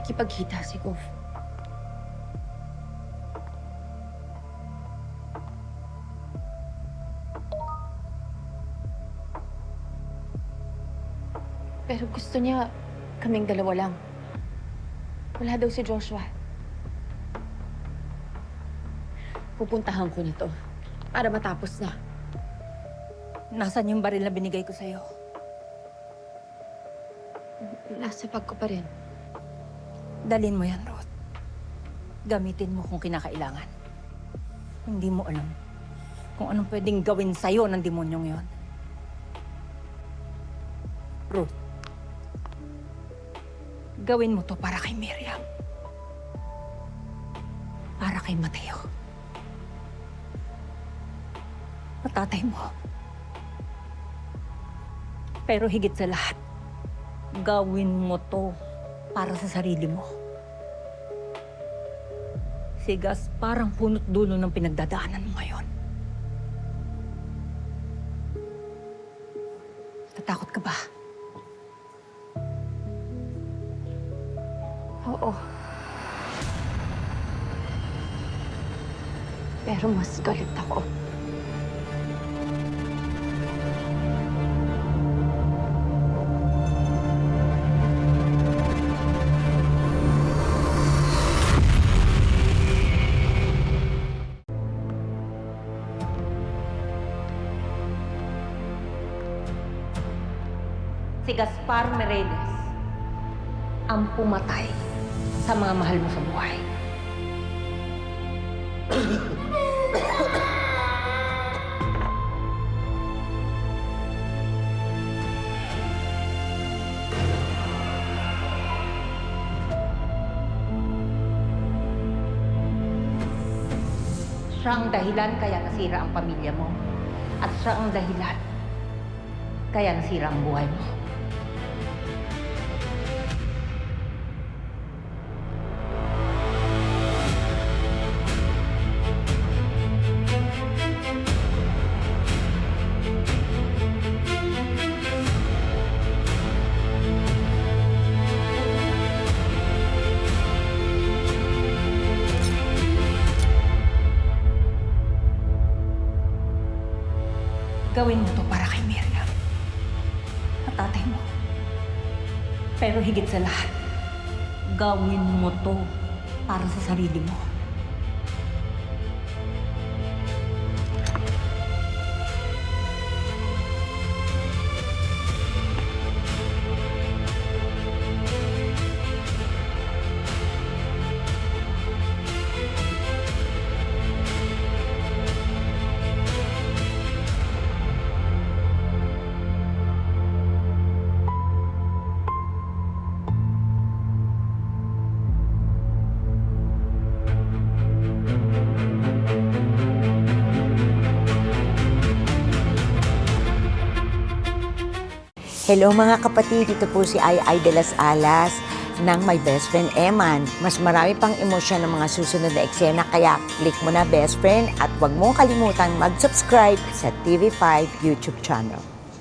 makikipagkita si Goff. Pero gusto niya kaming dalawa lang. Wala daw si Joshua. Pupuntahan ko na to para matapos na. Nasaan yung baril na binigay ko sa'yo? Nasa bag ko pa rin. Dalhin mo yan, Ruth. Gamitin mo kung kinakailangan. Hindi mo alam kung anong pwedeng gawin sa'yo ng demonyong yon. Ruth, gawin mo to para kay Miriam. Para kay Mateo. Matatay mo. Pero higit sa lahat, gawin mo to para sa sarili mo. Si Gus parang punot dulo ng pinagdadaanan mo ngayon. Natakot ka ba? Oo. Pero mas galit ako. Si Gaspar Mereles ang pumatay sa mga mahal mo sa buhay. Siya ang dahilan kaya nasira ang pamilya mo. At siya ang dahilan kaya nasira ang buhay mo. Gawin mo to para kay Miriam at tatay mo. Pero higit sa lahat, gawin mo to para sa sarili mo. Hello mga kapatid, ito po si Ai de las Alas ng My Best Friend Eman. Mas marami pang emosyon ng mga susunod na eksena kaya click mo na best friend at huwag mong kalimutan mag-subscribe sa TV5 YouTube channel.